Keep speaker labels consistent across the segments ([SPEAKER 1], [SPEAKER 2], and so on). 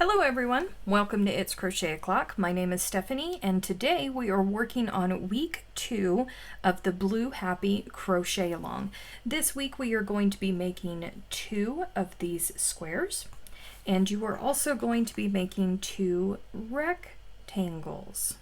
[SPEAKER 1] Hello everyone, welcome to It's Crochet O'Clock. My name is Stephanie and today we are working on week 2 of the Blue Happy Crochet Along. This week we are going to be making 2 of these squares and you are also going to be making 2 rectangles.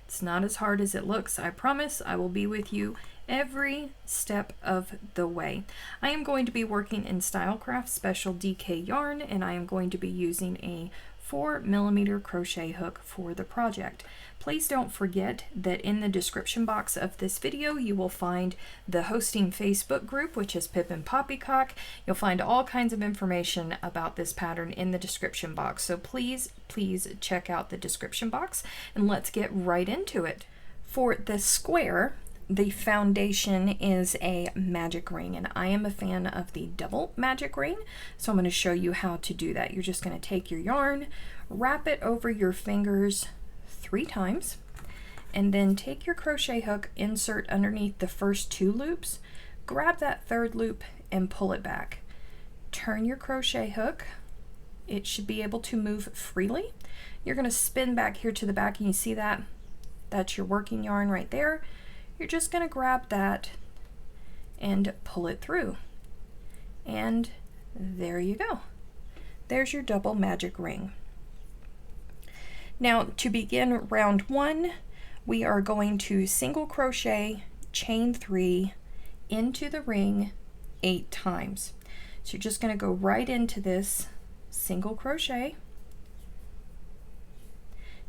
[SPEAKER 1] It's not as hard as it looks, I promise. I will be with you every step of the way. I am going to be working in Stylecraft Special DK yarn and I am going to be using a 4mm crochet hook for the project. Please don't forget that in the description box of this video you will find the hosting Facebook group, which is Pip and Poppycock. You'll find all kinds of information about this pattern in the description box, so please check out the description box and let's get right into it. For the square, the foundation is a magic ring, and I am a fan of the double magic ring, so I'm going to show you how to do that. You're just going to take your yarn, wrap it over your fingers 3 times, and then take your crochet hook, insert underneath the first 2 loops, grab that 3rd loop and pull it back. Turn your crochet hook. It should be able to move freely. You're going to spin back here to the back, and you see that? That's your working yarn right there. You're just going to grab that and pull it through. And there you go. There's your double magic ring. Now to begin round 1, we are going to single crochet, chain 3 into the ring 8 times. So you're just going to go right into this single crochet,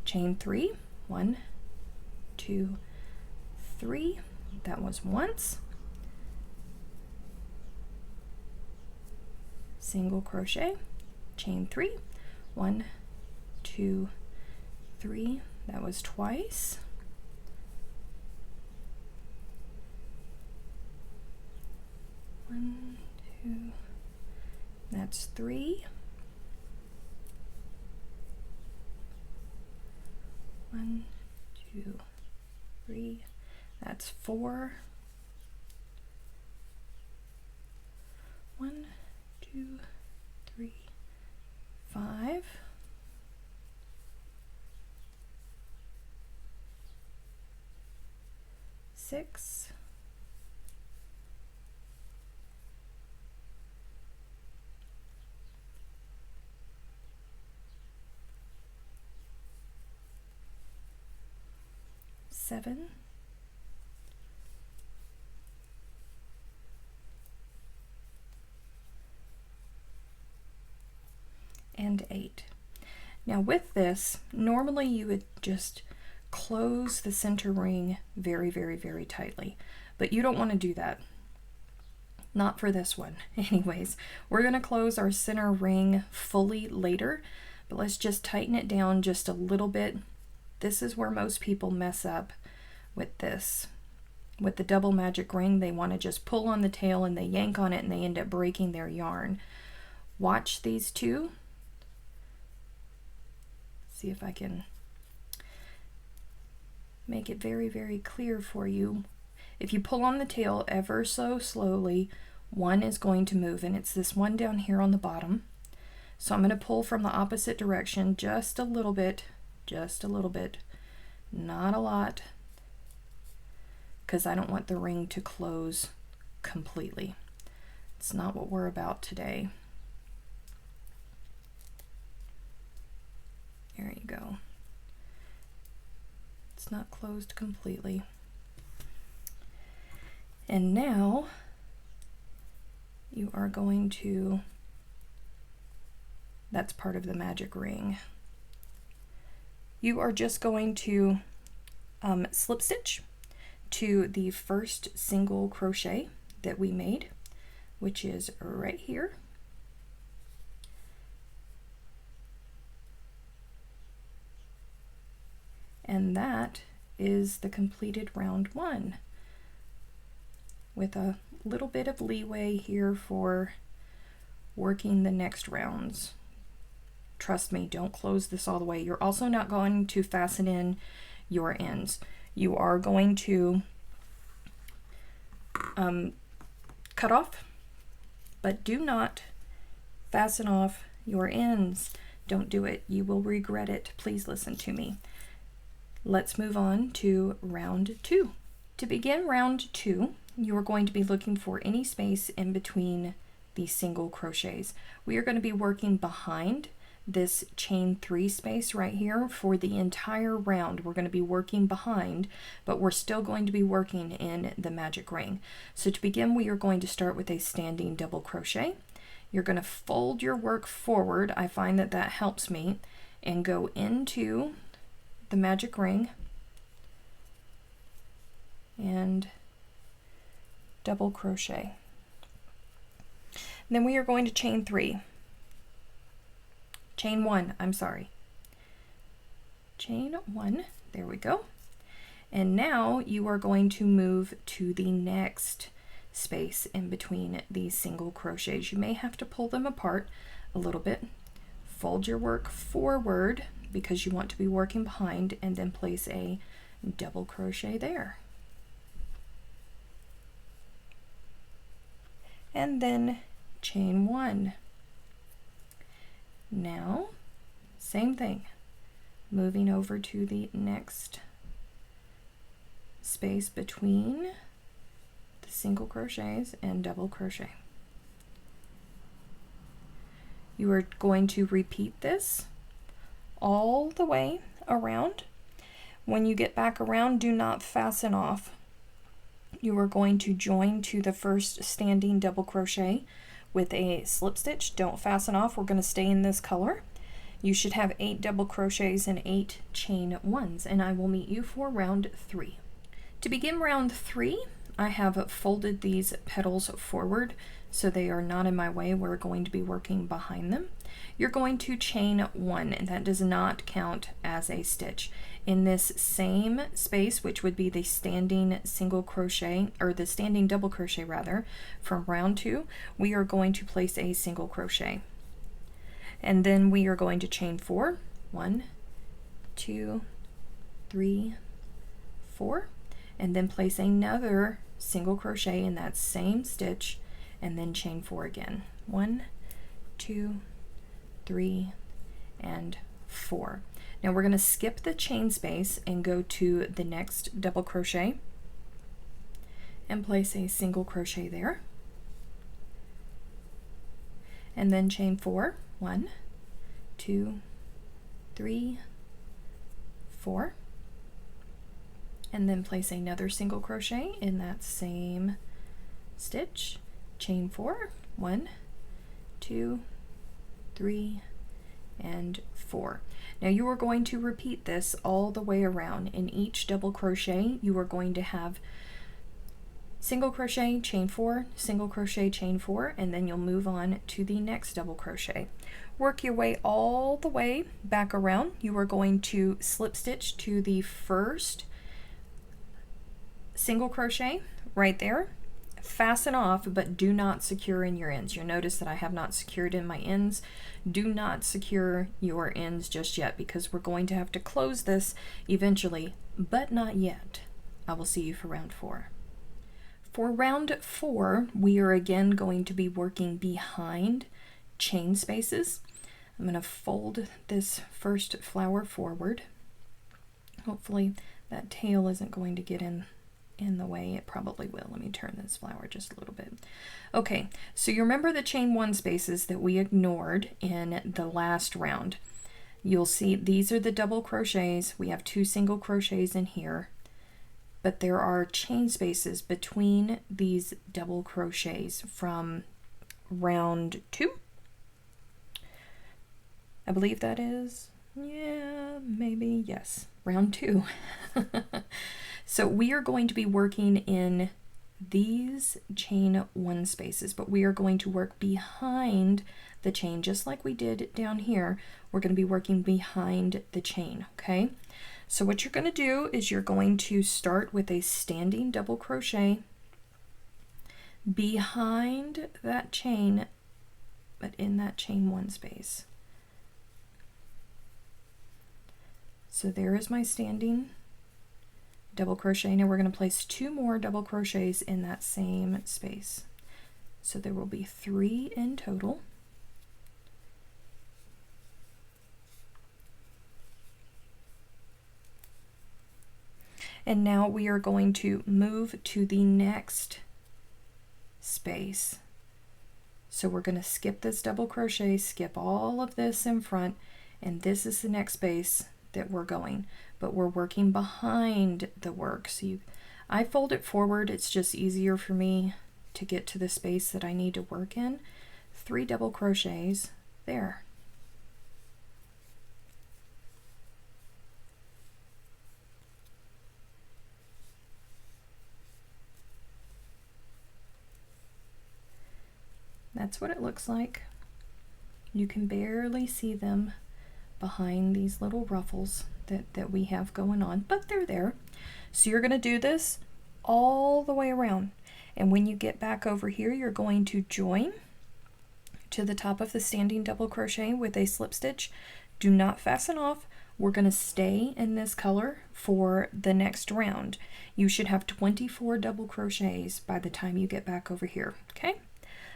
[SPEAKER 1] chain 3, 1, 2, 3, that was once, single crochet, chain 3, 1, 2, 3, that was twice, one, 2, that's 3, 1, 2, 3, that's 4, 1, 2, 3, 5, 6, 7, and 8. Now with this, normally you would just close the center ring very tightly, but you don't want to do that. Not for this one. Anyways, we're going to close our center ring fully later, but let's just tighten it down just a little bit. This is where most people mess up with this. With the double magic ring, they want to just pull on the tail and they yank on it and they end up breaking their yarn. Watch these two. See if I can make it very clear for you. If you pull on the tail ever so slowly, one is going to move, and it's this one down here on the bottom. So I'm going to pull from the opposite direction just a little bit, not a lot, because I don't want the ring to close completely. It's not what we're about today. There you go. It's not closed completely. And now you are going to, that's part of the magic ring. You are just going to slip stitch to the first single crochet that we made, which is right here. And that is the completed round 1, with a little bit of leeway here for working the next rounds. Trust me, don't close this all the way. You're also not going to fasten in your ends. You are going to cut off, but do not fasten off your ends. Don't do it. You will regret it. Please listen to me. Let's move on to round 2. To begin round 2, you are going to be looking for any space in between the single crochets. We are going to be working behind this chain 3 space right here for the entire round. We're going to be working behind, but we're still going to be working in the magic ring. So to begin, we are going to start with a standing double crochet. You're going to fold your work forward. I find that that helps me, and go into the magic ring and double crochet. Then we are going to chain 1, I'm sorry. Chain 1, there we go. And now you are going to move to the next space in between these single crochets. You may have to pull them apart a little bit. Fold your work forward because you want to be working behind, and then place a double crochet there. And then chain 1. Now, same thing, moving over to the next space between the single crochets and double crochet. You are going to repeat this all the way around. When you get back around, do not fasten off. You are going to join to the first standing double crochet with a slip stitch. Don't fasten off. We're going to stay in this color. You should have 8 double crochets and 8 chain 1s, and I will meet you for round 3. To begin round 3, I have folded these petals forward so they are not in my way. We're going to be working behind them. You're going to chain 1, and that does not count as a stitch. In this same space, which would be the standing single crochet, or the standing double crochet rather, from round 2, we are going to place a single crochet. And then we are going to chain 4. 1, 2, 3, 4, and then place another single crochet in that same stitch, and then chain 4 again. 1, 2, 3, and 4. Now we're going to skip the chain space and go to the next double crochet and place a single crochet there, and then chain 4. 1, 2, 3, 4, and then place another single crochet in that same stitch, chain 4. 1, 2, 3, and 4. Now you are going to repeat this all the way around. In each double crochet you are going to have single crochet, chain 4, single crochet, chain 4, and then you'll move on to the next double crochet. Work your way all the way back around. You are going to slip stitch to the first single crochet right there. Fasten off, but do not secure in your ends. You'll notice that I have not secured in my ends. Do not secure your ends just yet, because we're going to have to close this eventually, but not yet. I will see you for round 4. For round 4, we are again going to be working behind chain spaces. I'm going to fold this first flower forward. Hopefully that tail isn't going to get in the way. It probably will. Let me turn this flower just a little bit. Okay, so you remember the chain 1 spaces that we ignored in the last round. You'll see these are the double crochets. We have 2 single crochets in here, but there are chain spaces between these double crochets from round 2. I believe that is, yeah, maybe, yes, round 2. So we are going to be working in these chain 1 spaces, but we are going to work behind the chain just like we did down here. We're going to be working behind the chain, okay? So what you're going to do is you're going to start with a standing double crochet behind that chain, but in that chain 1 space. So there is my standing double crochet. Now we're going to place 2 more double crochets in that same space. So there will be 3 in total. And now we are going to move to the next space. So we're going to skip this double crochet, skip all of this in front, and this is the next space that we're going, but we're working behind the work. So I fold it forward, it's just easier for me to get to the space that I need to work in. 3 double crochets there. That's what it looks like. You can barely see them behind these little ruffles that we have going on, but they're there. So you're going to do this all the way around. And when you get back over here, you're going to join to the top of the standing double crochet with a slip stitch. Do not fasten off. We're going to stay in this color for the next round. You should have 24 double crochets by the time you get back over here, okay?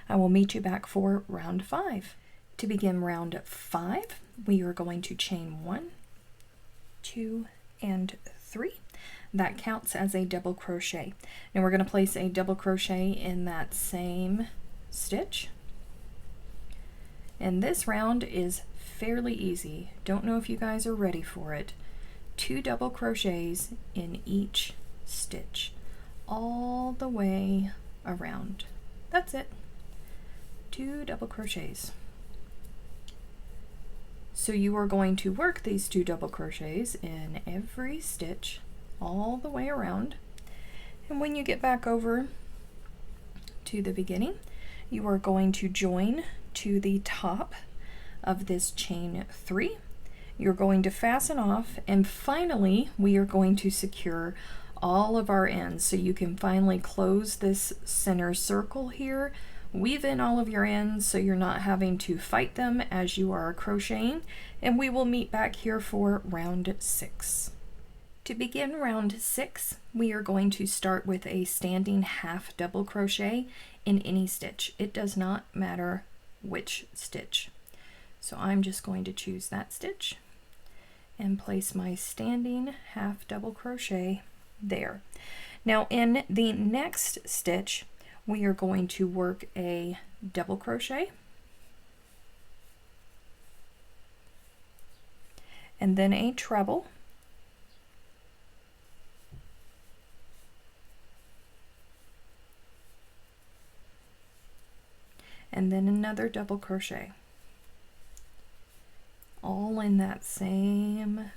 [SPEAKER 1] I will meet you back for round 5. To begin round 5, we are going to chain 1, 2, and 3. That counts as a double crochet. Now we're going to place a double crochet in that same stitch. And this round is fairly easy. Don't know if you guys are ready for it. 2 double crochets in each stitch, all the way around. That's it. 2 double crochets. So you are going to work these 2 double crochets in every stitch all the way around. And when you get back over to the beginning, you are going to join to the top of this chain 3. You're going to fasten off, and finally we are going to secure all of our ends. So you can finally close this center circle here, weave in all of your ends so you're not having to fight them as you are crocheting, and we will meet back here for round 6. To begin round 6, we are going to start with a standing half double crochet in any stitch. It does not matter which stitch. So I'm just going to choose that stitch and place my standing half double crochet there. Now in the next stitch, we are going to work a double crochet and then a treble, and then another double crochet, all in that same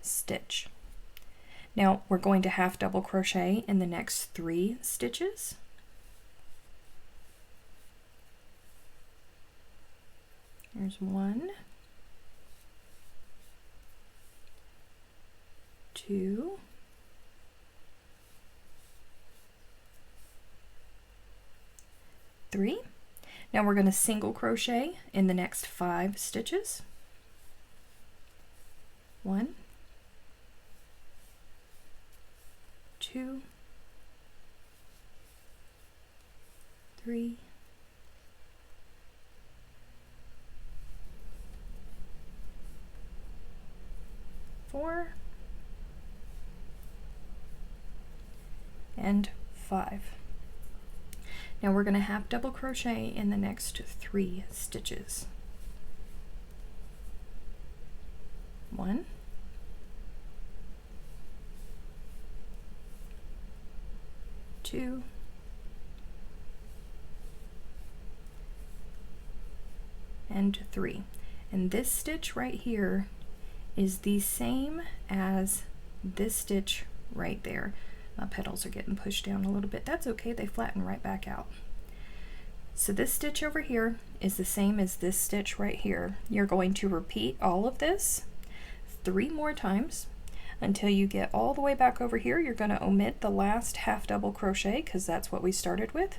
[SPEAKER 1] stitch. Now we're going to half double crochet in the next 3 stitches. There's 1, 2, 3. Now we're going to single crochet in the next 5 stitches. 1, 2, 3, 4, and 5. Now we're going to half double crochet in the next 3 stitches. 1, 2, and 3. And this stitch right here is the same as this stitch right there. My petals are getting pushed down a little bit. That's okay, they flatten right back out. So this stitch over here is the same as this stitch right here. You're going to repeat all of this 3 more times until you get all the way back over here. You're going to omit the last half double crochet because that's what we started with.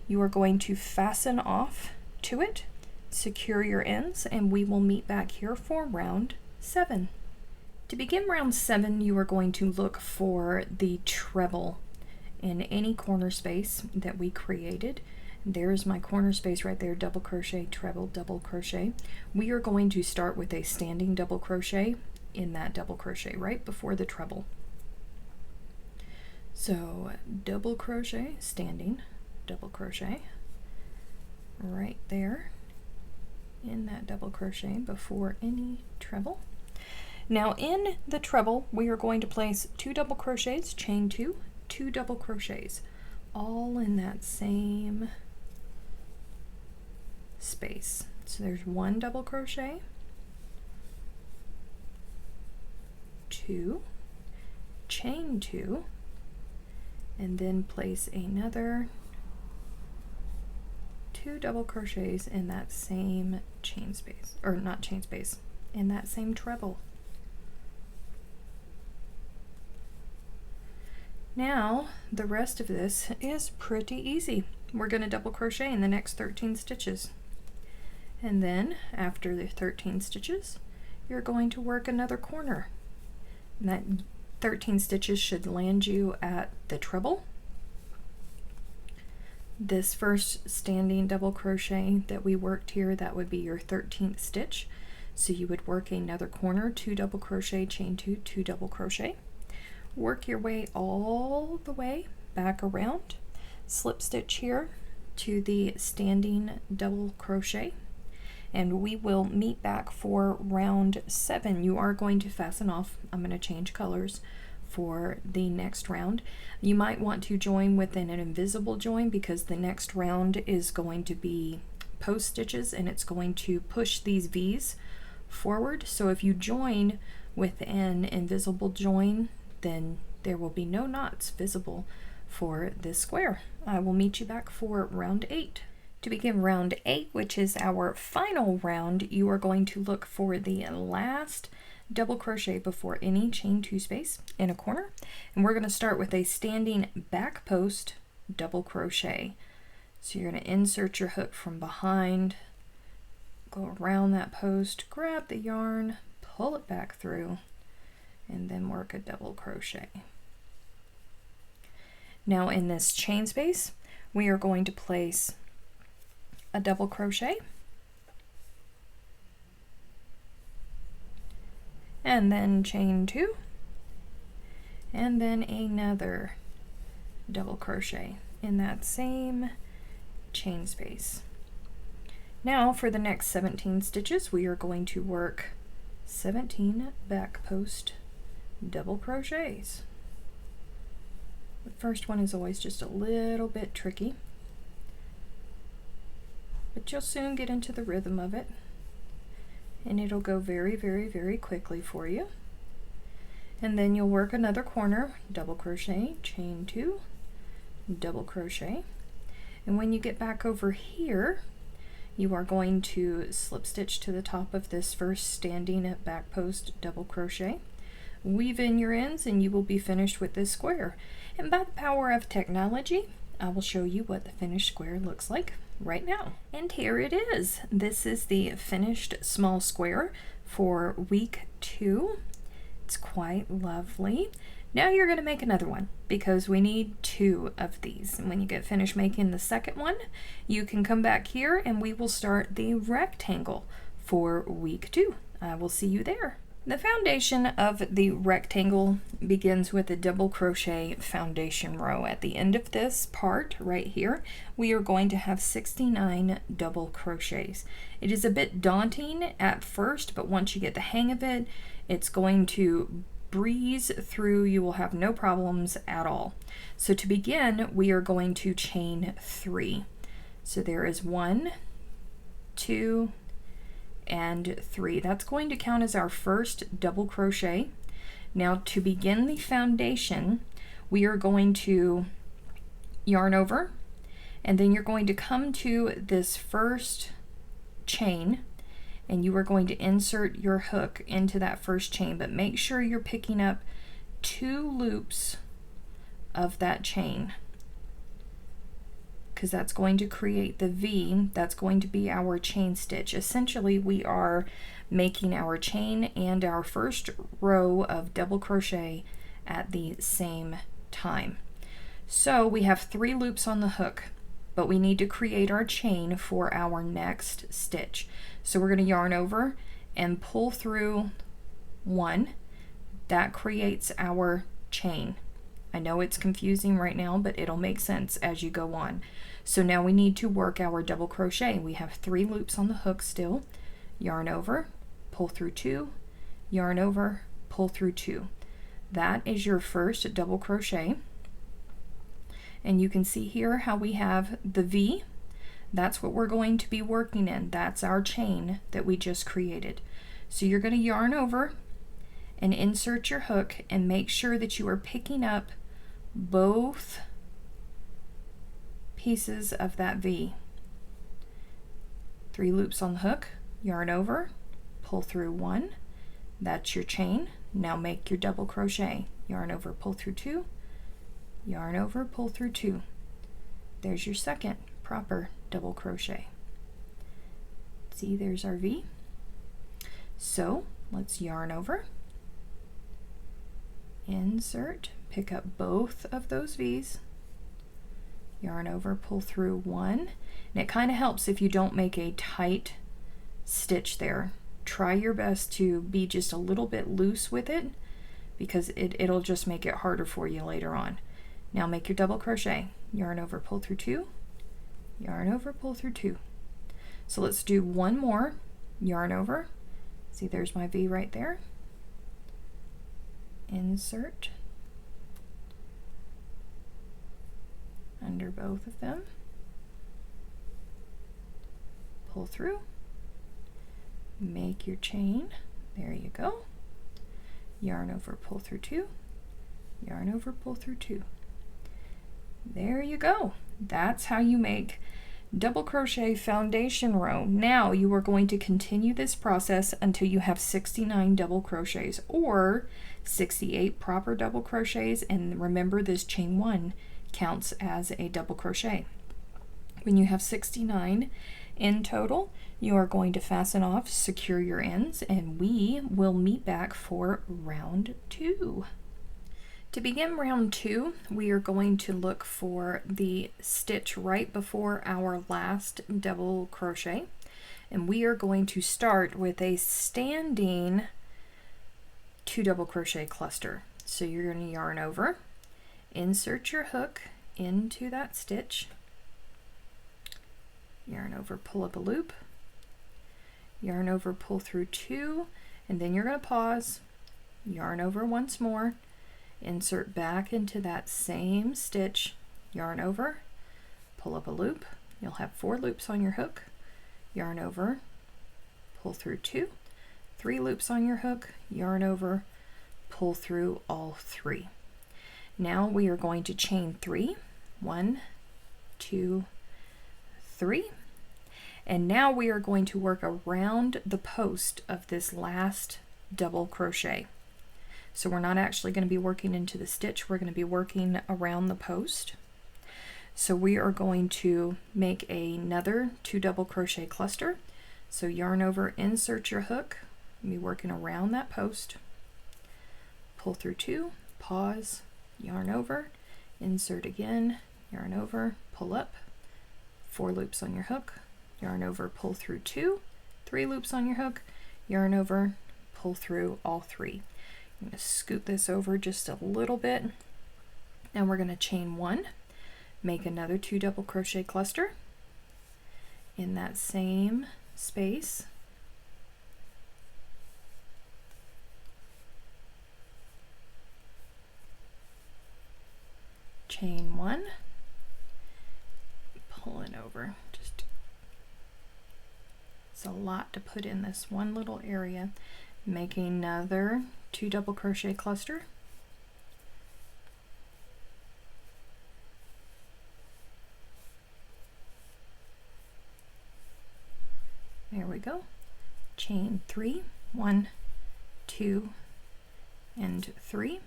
[SPEAKER 1] You are going to fasten off to it, secure your ends, and we will meet back here for round 7. To begin round 7, you are going to look for the treble in any corner space that we created. There's my corner space right there, double crochet, treble, double crochet. We are going to start with a standing double crochet in that double crochet right before the treble. So double crochet, standing double crochet right there in that double crochet before any treble. Now in the treble we are going to place 2 double crochets, chain 2, 2 double crochets, all in that same space. So there's 1 double crochet, 2, chain 2, and then place another 2 double crochets in that same chain space, or not chain space, in that same treble. Now the rest of this is pretty easy. We're going to double crochet in the next 13 stitches, and then after the 13 stitches you're going to work another corner, and that 13 stitches should land you at the treble. This first standing double crochet that we worked here, that would be your 13th stitch. So you would work another corner, 2 double crochet, chain 2, 2 double crochet. Work your way all the way back around, slip stitch here to the standing double crochet, and we will meet back for round 7. You are going to fasten off. I'm going to change colors for the next round. You might want to join within an invisible join because the next round is going to be post stitches and it's going to push these V's forward. So if you join with an invisible join, then there will be no knots visible for this square. I will meet you back for round 8. To begin round 8, which is our final round, you are going to look for the last double crochet before any chain 2 space in a corner, and we're going to start with a standing back post double crochet. So you're going to insert your hook from behind, go around that post, grab the yarn, pull it back through, and then work a double crochet. Now in this chain space we are going to place a double crochet, and then chain 2, and then another double crochet in that same chain space. Now for the next 17 stitches we are going to work 17 back post double crochets. The first one is always just a little bit tricky, but you'll soon get into the rhythm of it, and it'll go very, very, very quickly for you. And then you'll work another corner, double crochet, chain 2, double crochet, and when you get back over here you are going to slip stitch to the top of this first standing back post double crochet, weave in your ends, and you will be finished with this square. And by the power of technology, I will show you what the finished square looks like right now. And here it is. This is the finished small square for week 2. It's quite lovely. Now you're going to make another one because we need 2 of these. And when you get finished making the second one, you can come back here and we will start the rectangle for week 2. I will see you there. The foundation of the rectangle begins with a double crochet foundation row. At the end of this part right here, we are going to have 69 double crochets. It is a bit daunting at first, but once you get the hang of it, it's going to breeze through. You will have no problems at all. So to begin, we are going to chain 3. So there is 1, 2, and 3. That's going to count as our first double crochet. Now to begin the foundation, we are going to yarn over, and then you're going to come to this first chain and you are going to insert your hook into that first chain, but make sure you're picking up 2 loops of that chain, because that's going to create the V. That's going to be our chain stitch. Essentially we are making our chain and our first row of double crochet at the same time. So we have 3 loops on the hook, but we need to create our chain for our next stitch. So we're going to yarn over and pull through 1. That creates our chain. I know it's confusing right now, but it'll make sense as you go on. So now we need to work our double crochet. We have 3 loops on the hook still. Yarn over, pull through 2, yarn over, pull through 2. That is your first double crochet. And you can see here how we have the V. That's what we're going to be working in. That's our chain that we just created. So you're going to yarn over and insert your hook and make sure that you are picking up both pieces of that V. 3 loops on the hook, yarn over, pull through 1. That's your chain. Now make your double crochet. Yarn over, pull through 2, yarn over, pull through 2. There's your second proper double crochet. See, there's our V. So let's yarn over, insert, pick up both of those V's, yarn over, pull through 1. And it kind of helps if you don't make a tight stitch there. Try your best to be just a little bit loose with it, because it'll just make it harder for you later on. Now make your double crochet. Yarn over, pull through 2, yarn over, pull through 2. So let's do one more. Yarn over. See, there's my V right there. Insert under both of them. Pull through. Make your chain. There you go. Yarn over, pull through 2, yarn over, pull through 2. There you go. That's how you make double crochet foundation row. Now you are going to continue this process until you have 69 double crochets or 68 proper double crochets, and remember this chain 1 counts as a double crochet. When you have 69 in total, you are going to fasten off, secure your ends, and we will meet back for round 2. To begin round 2, we are going to look for the stitch right before our last double crochet, and we are going to start with a standing 2 double crochet cluster. So you're going to yarn over, insert your hook into that stitch, yarn over, pull up a loop, yarn over, pull through 2, and then you're going to pause, yarn over once more, insert back into that same stitch, yarn over, pull up a loop. You'll have 4 loops on your hook, yarn over, pull through 2, 3 loops on your hook, yarn over, pull through all 3. Now we are going to chain 3, 1, 2, 3, and now we are going to work around the post of this last double crochet. So we're not actually going to be working into the stitch, we're going to be working around the post. So we are going to make another 2 double crochet cluster. So yarn over, insert your hook, be working around that post, pull through 2, pause, yarn over, insert again, yarn over, pull up, 4 loops on your hook, yarn over, pull through 2, 3 loops on your hook, yarn over, pull through all 3. I'm going to scoot this over just a little bit, and we're going to chain 1, make another 2 double crochet cluster in that same space, chain 1, pulling over. Just, it's a lot to put in this one little area. Make another 2 double crochet cluster, there we go, chain 3, 1, 2, and 3,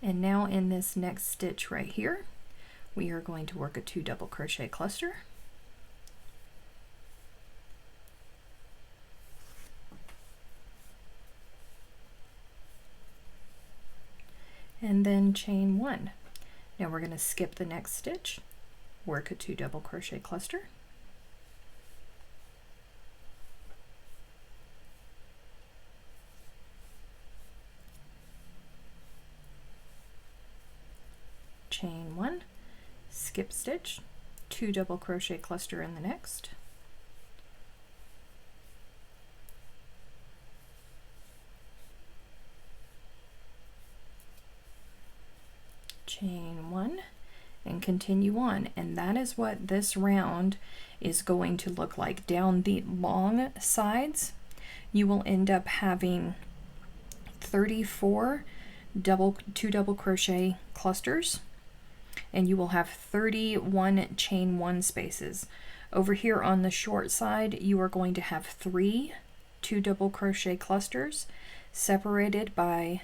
[SPEAKER 1] and now in this next stitch right here we are going to work a 2 double crochet cluster, and then chain 1. Now we're going to skip the next stitch, work a 2 double crochet cluster, chain 1, skip stitch, 2 double crochet cluster in the next, chain 1, and continue on. And that is what this round is going to look like. Down the long sides, you will end up having 34 2 double crochet clusters, and you will have 31 chain 1 spaces. Over here on the short side, you are going to have 3 2 double crochet clusters separated by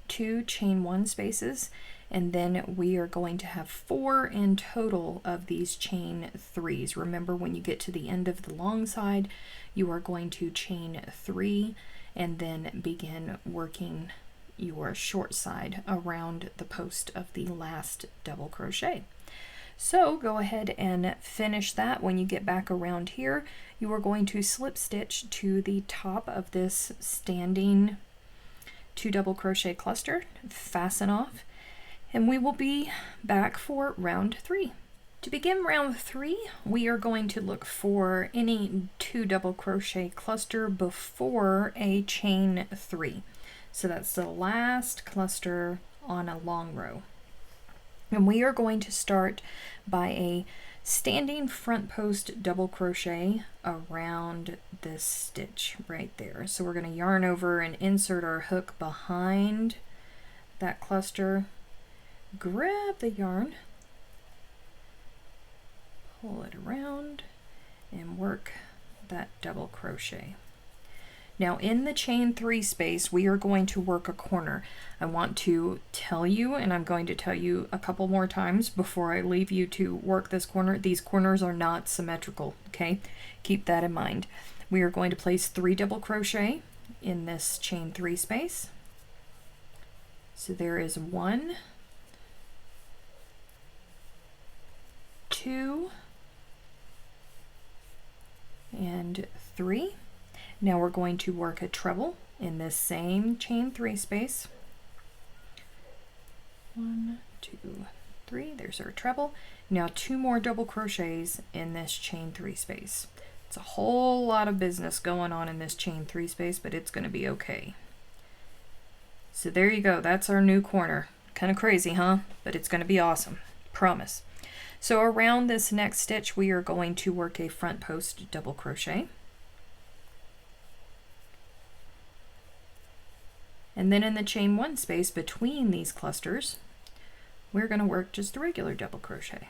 [SPEAKER 1] 2 chain 1 spaces, and then we are going to have 4 in total of these chain 3s. Remember, when you get to the end of the long side, you are going to chain 3 and then begin working your short side around the post of the last double crochet. So go ahead and finish that. When you get back around here, you are going to slip stitch to the top of this standing 2 double crochet cluster, fasten off, and we will be back for round 3. To begin round 3, we are going to look for any 2 double crochet cluster before a chain 3. So that's the last cluster on a long row. And we are going to start by a standing front post double crochet around this stitch right there. So we're going to yarn over and insert our hook behind that cluster, grab the yarn, pull it around, and work that double crochet. Now in the chain 3 space, we are going to work a corner. I want to tell you, and I'm going to tell you a couple more times before I leave you to work this corner, these corners are not symmetrical, okay? Keep that in mind. We are going to place 3 double crochet in this chain 3 space. So there is 1, 2, and 3. Now we're going to work a treble in this same chain 3 space. 1, 2, 3, there's our treble. Now 2 more double crochets in this chain 3 space. It's a whole lot of business going on in this chain 3 space, but it's going to be okay. So there you go, that's our new corner. Kind of crazy, huh? But it's going to be awesome, promise. So around this next stitch, we are going to work a front post double crochet. And then in the chain 1 space between these clusters, we're going to work just a regular double crochet.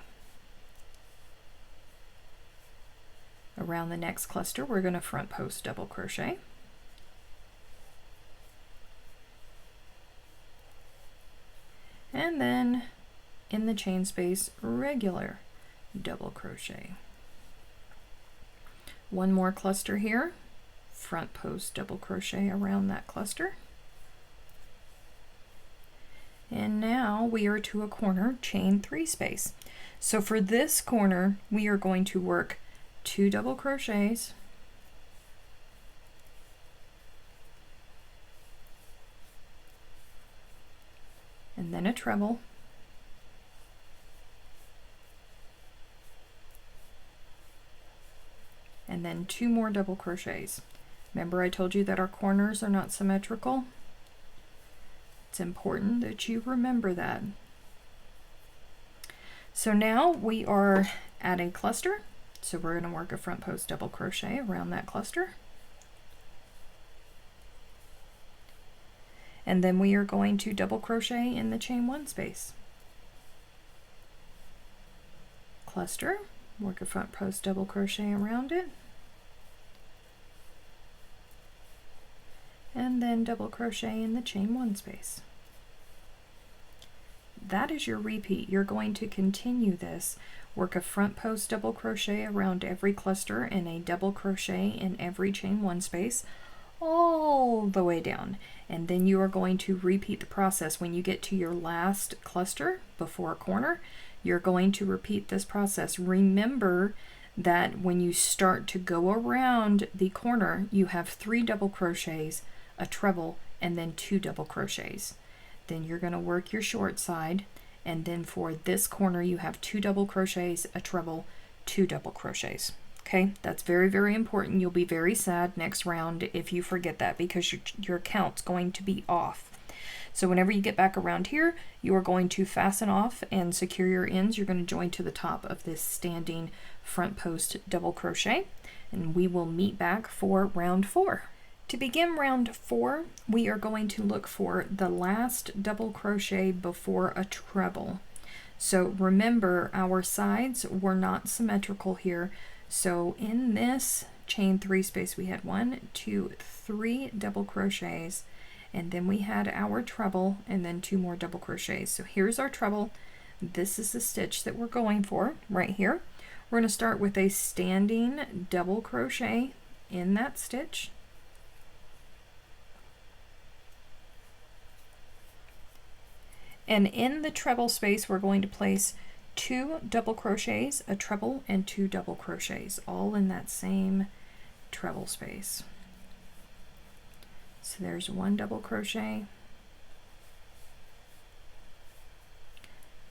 [SPEAKER 1] Around the next cluster, we're going to front post double crochet. And then in the chain space, regular double crochet. One more cluster here, front post double crochet around that cluster. And now we are to a corner chain 3 space. So for this corner, we are going to work 2 double crochets, and then a treble, and then 2 more double crochets. Remember I told you that our corners are not symmetrical? It's important that you remember that. So now we are at a cluster. So we're going to work a front post double crochet around that cluster. And then we are going to double crochet in the chain 1 space. Cluster, work a front post double crochet around it. And then double crochet in the chain 1 space. That is your repeat. You're going to continue this. Work a front post double crochet around every cluster and a double crochet in every chain 1 space all the way down. And then you are going to repeat the process. When you get to your last cluster before a corner, you're going to repeat this process. Remember that when you start to go around the corner, you have 3 double crochets, a treble, and then 2 double crochets. Then you're going to work your short side, and then for this corner you have 2 double crochets, a treble, 2 double crochets. Okay, that's very, very important. You'll be very sad next round if you forget that, because your count's going to be off. So whenever you get back around here, you are going to fasten off and secure your ends. You're going to join to the top of this standing front post double crochet, and we will meet back for round 4. To begin round 4, we are going to look for the last double crochet before a treble. So remember, our sides were not symmetrical here. So in this chain 3 space, we had 1, 2, 3 double crochets, and then we had our treble, and then 2 more double crochets. So here's our treble. This is the stitch that we're going for right here. We're going to start with a standing double crochet in that stitch. And in the treble space, we're going to place 2 double crochets, a treble, and 2 double crochets, all in that same treble space. So there's 1 double crochet,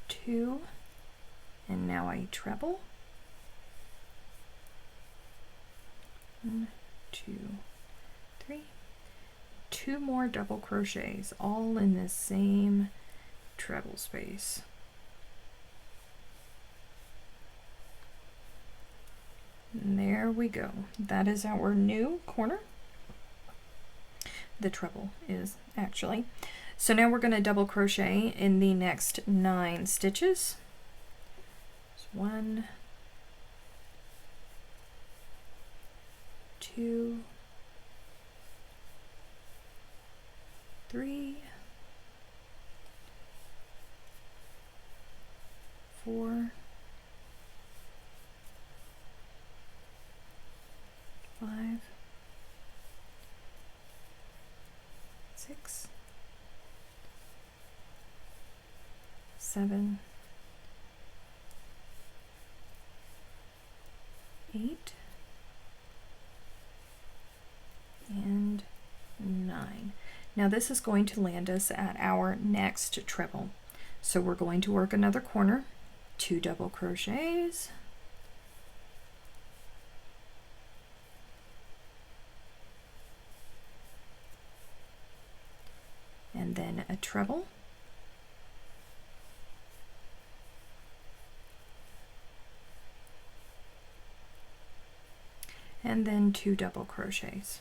[SPEAKER 1] 2, and now a treble, 1, 2, 3, 2 more double crochets, all in the same treble space. And there we go. That is our new corner. The treble is actually. So now we're going to double crochet in the next 9 stitches. There's 1, 2, 3, 4, 5, 6, 7, 8, and 9. Now this is going to land us at our next treble. So we're going to work another corner, 2 double crochets, and then a treble, and then 2 double crochets.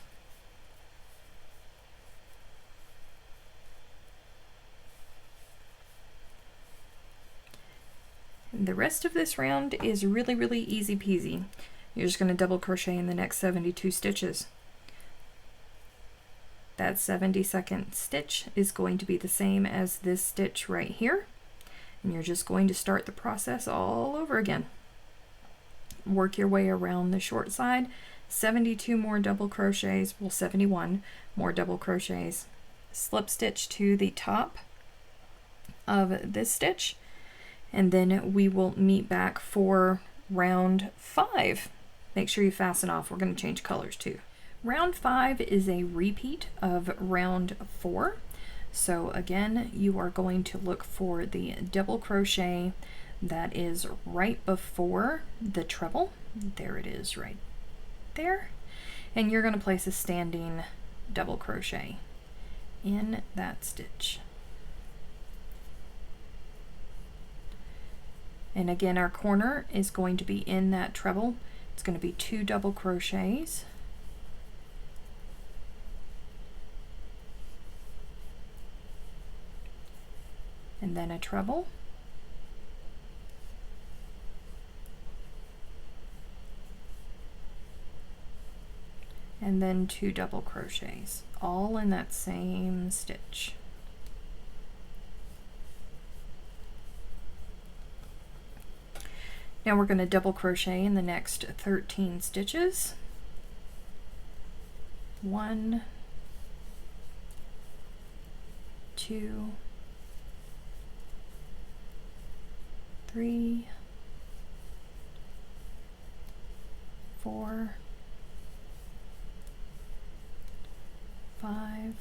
[SPEAKER 1] And the rest of this round is really, really easy peasy. You're just going to double crochet in the next 72 stitches. That 72nd stitch is going to be the same as this stitch right here, and you're just going to start the process all over again. Work your way around the short side, 72 more double crochets, well 71 more double crochets, slip stitch to the top of this stitch, and then we will meet back for round 5. Make sure you fasten off. We're going to change colors too. Round 5 is a repeat of round 4. So again, you are going to look for the double crochet that is right before the treble. There it is right there. And you're going to place a standing double crochet in that stitch. And again, our corner is going to be in that treble. It's going to be 2 double crochets. And then a treble. And then 2 double crochets, all in that same stitch. Now we're going to double crochet in the next 13 stitches. 1, 2, 3, 4, 5,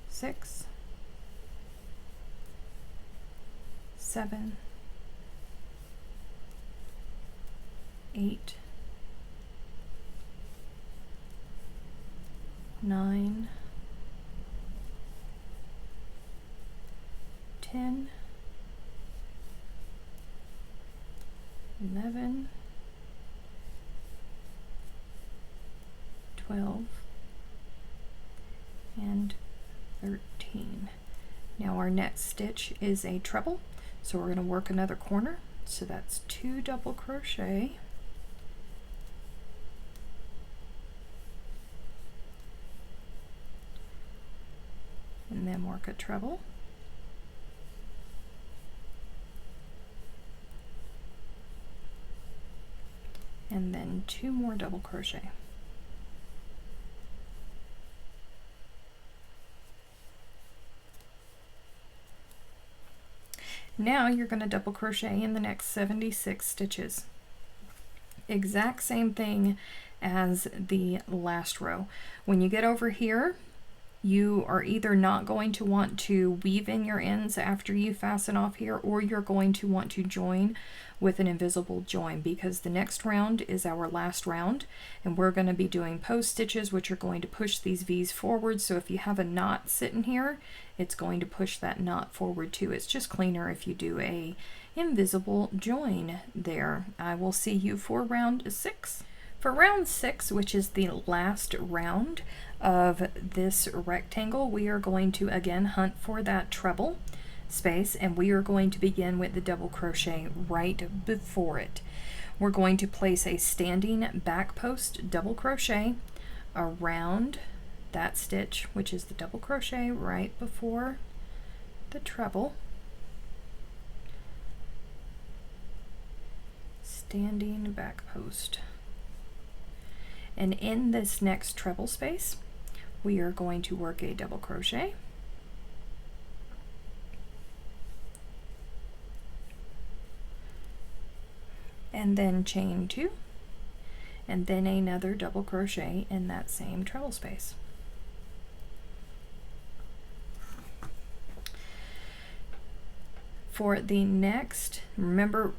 [SPEAKER 1] 6, 7, 8, 9, 10, 11, 12, and 13. Now our next stitch is a treble, so we're going to work another corner. So that's 2 double crochet, and then work a treble, and then 2 more double crochet. Now you're going to double crochet in the next 76 stitches. Exact same thing as the last row. When you get over here, you are either not going to want to weave in your ends after you fasten off here, or you're going to want to join with an invisible join, because the next round is our last round, and we're going to be doing post stitches, which are going to push these V's forward. So if you have a knot sitting here, it's going to push that knot forward too. It's just cleaner if you do a invisible join there. I will see you for round 6. For round 6, which is the last round of this rectangle, we are going to again hunt for that treble space, and we are going to begin with the double crochet right before it. We're going to place a standing back post double crochet around that stitch, which is the double crochet right before the treble. Standing back post. And in this next treble space, we are going to work a double crochet, and then chain 2, and then another double crochet in that same treble space. For the next, remember,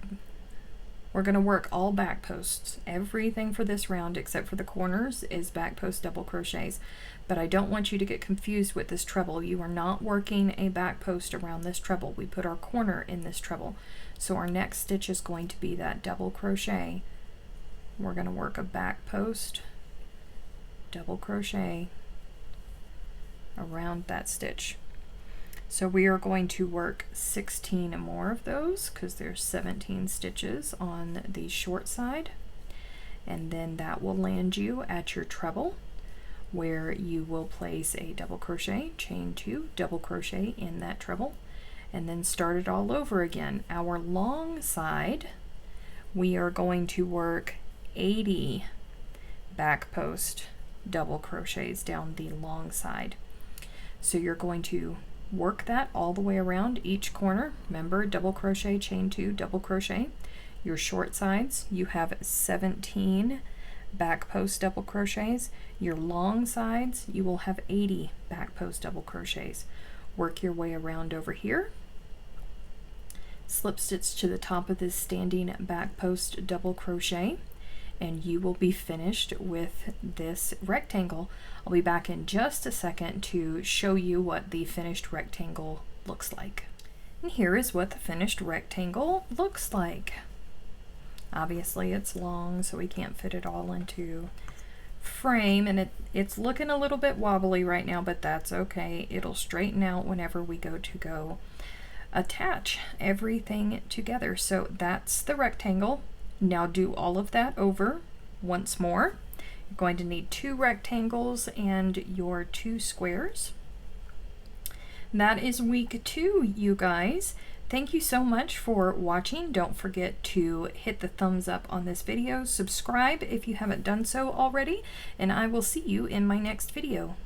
[SPEAKER 1] we're going to work all back posts. Everything for this round except for the corners is back post double crochets, but I don't want you to get confused with this treble. You are not working a back post around this treble. We put our corner in this treble. So our next stitch is going to be that double crochet. We're going to work a back post double crochet around that stitch. So we are going to work 16 more of those, because there's 17 stitches on the short side, and then that will land you at your treble, where you will place a double crochet, chain 2, double crochet in that treble, and then start it all over again. Our long side, we are going to work 80 back post double crochets down the long side. So you're going to work that all the way around each corner. Remember, double crochet, chain 2, double crochet. Your short sides, you have 17 back post double crochets. Your long sides, you will have 80 back post double crochets. Work your way around over here. Slip stitch to the top of this standing back post double crochet, and you will be finished with this rectangle. I'll be back in just a second to show you what the finished rectangle looks like. And here is what the finished rectangle looks like. Obviously it's long, so we can't fit it all into frame, and it's looking a little bit wobbly right now, but that's okay. It'll straighten out whenever we go attach everything together. So that's the rectangle. Now do all of that over once more. You're going to need 2 rectangles and your 2 squares. That is week 2, you guys. Thank you so much for watching. Don't forget to hit the thumbs up on this video, subscribe if you haven't done so already, and I will see you in my next video.